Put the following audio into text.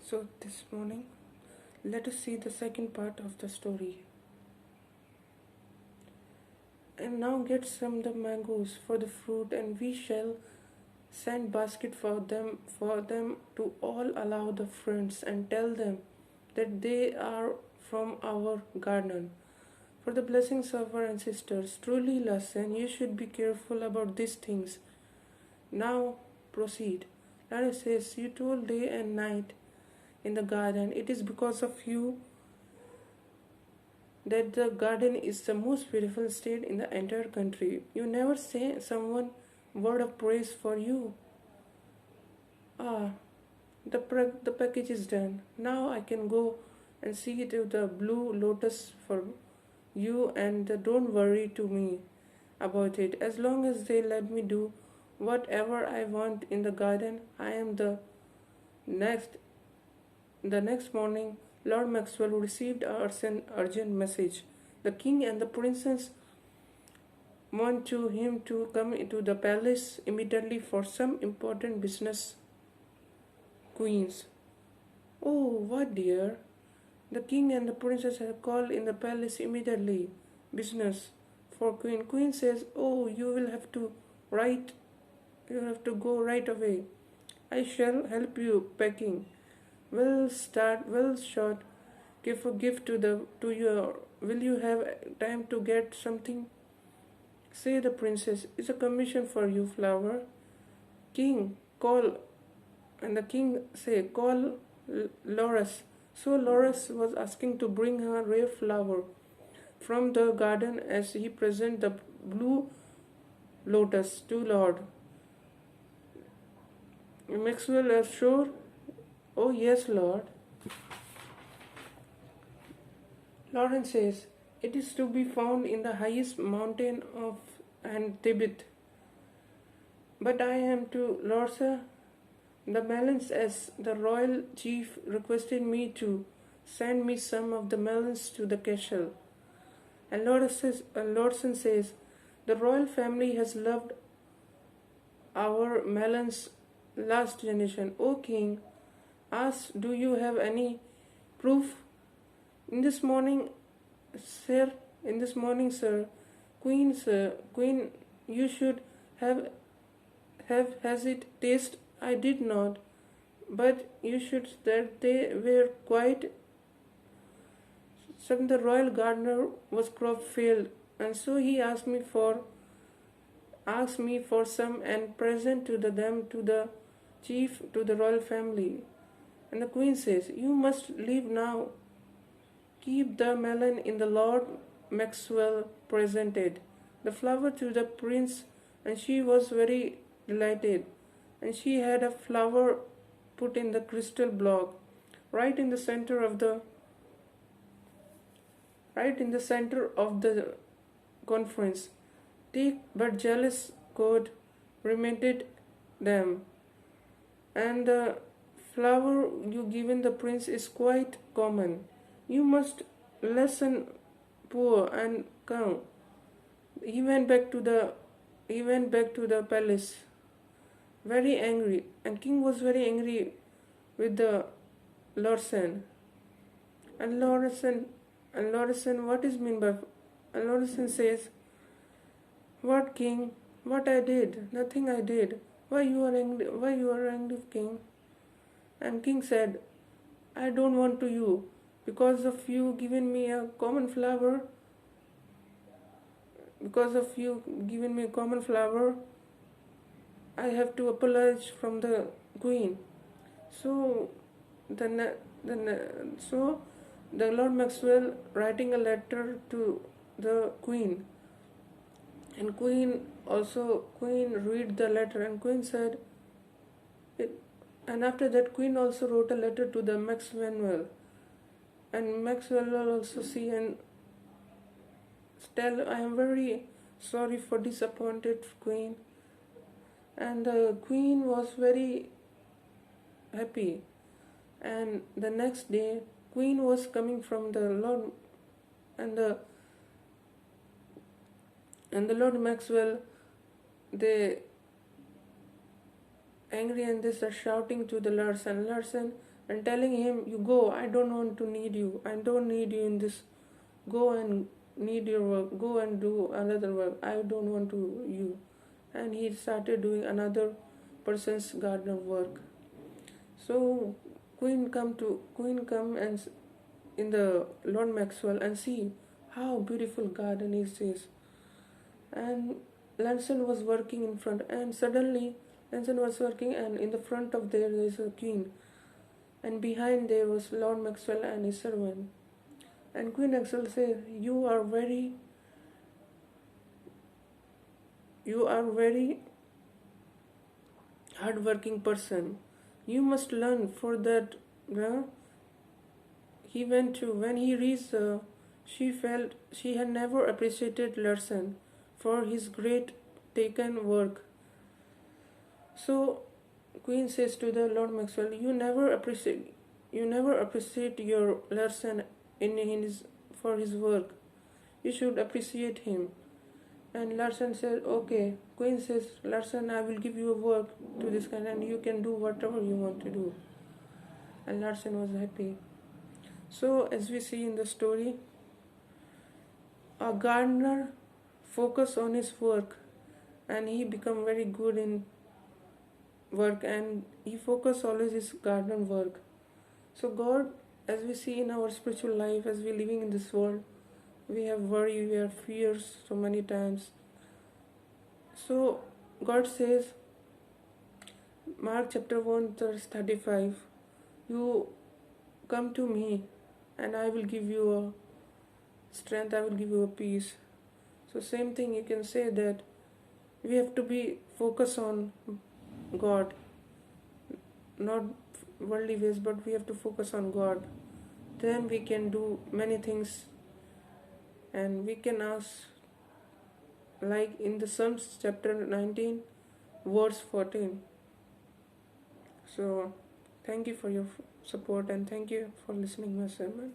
So, this morning, let us see the second part of the story. And now get some the mangoes for the fruit, and we shall send basket for them to all allow the friends, and tell them that they are from our garden. For the blessings of our ancestors, truly, Lassen, you should be careful about these things. Now proceed. Lara says, you told day and night in the garden, it is because of you that the garden is the most beautiful state in the entire country. You never say someone word of praise for you. Ah, the package is done. Now I can go and see to the blue lotus for you, and don't worry to me about it. As long as they let me do whatever I want in the garden, I am next. The next morning, Lord Maxwell received an urgent message. The king and the princess want him to come into the palace immediately for some important business. Queens. Oh, what dear? The king and the princess have called in the palace immediately. Business for Queen. Queen says, oh, write. You have to go right away. I shall help you packing. Well shot. Give a gift to your. Will you have time to get something? Say the princess. It's a commission for you, flower. King, call. And the king say, call Loris. So Loris was asking to bring her rare flower from the garden as he present the blue lotus to Lord. Maxwell is sure. Oh yes, Lord. Lawrence says, it is to be found in the highest mountain of and Tibet. But I am to Lorsa the melons, as the royal chief requested me to send me some of the melons to the castle. And Lordson says, the royal family has loved our melons last generation. O king, ask, do you have any proof? In this morning, sir, Queen, you should have has it taste. I did not, but you should that they were quite. Some the royal gardener was crop failed, and so he asked me for some and present to them to the chief to the royal family. And the queen says, you must leave now. Keep the melon in the Lord Maxwell presented the flower to the prince, and she was very delighted. And she had a flower put in the crystal block, right in the center of the conference. Take but jealous God reminded them, and the flower you given the prince is quite common. You must listen, poor, and come. He went back to the palace, very angry, and king was very angry with the Lorsan. And Lorsan, what is mean by? And Lorsan says, "What king? What I did? Nothing I did. Why you are angry? Why you are angry, king?" And king said, "I don't want to you, because of you giving me a common flower. Because of you giving me a common flower, I have to apologize from the queen." So the Lord Maxwell writing a letter to the queen, and queen read the letter, and queen said it, and after that queen also wrote a letter to the Maxwell, and Maxwell also see and tell, I am very sorry for disappointed queen. And the queen was very happy, and the next day queen was coming from the Lord, and the Lord Maxwell, they angry, and they start shouting to the Larson, and telling him, "You go, I don't want to need you, I don't need you in this, go and need your work, go and do another work, I don't want to you." And he started doing another person's gardener work. So queen come and in the Lord Maxwell and see how beautiful garden is this. And Lanson was working in front, and suddenly Lanson was working, and in the front of there is a queen, and behind there was Lord Maxwell and his servant. And Queen Maxwell said, You are very hardworking person. You must learn for that." uh, he went to when he reached. She felt she had never appreciated Larson for his great taken work. So Queen says to the Lord Maxwell, you never appreciate your Larson in his for his work. You should appreciate him." And Larson says, "Okay." Queen says, "Larson, I will give you a work to this kind, and you can do whatever you want to do." And Larson was happy. So as we see in the story, a gardener focus on his work, and he become very good in work, and he focus always his garden work. So God, as we see in our spiritual life, as we living in this world, we have worry, we have fears so many times. So God says, Mark chapter 1 verse 35, "You come to me and I will give you a strength, I will give you a peace." So same thing you can say that we have to be focused on God, not worldly ways, but we have to focus on God. Then we can do many things, and we can ask, like in the Psalms chapter 19 verse 14. So thank you for your support, and thank you for listening my sermon.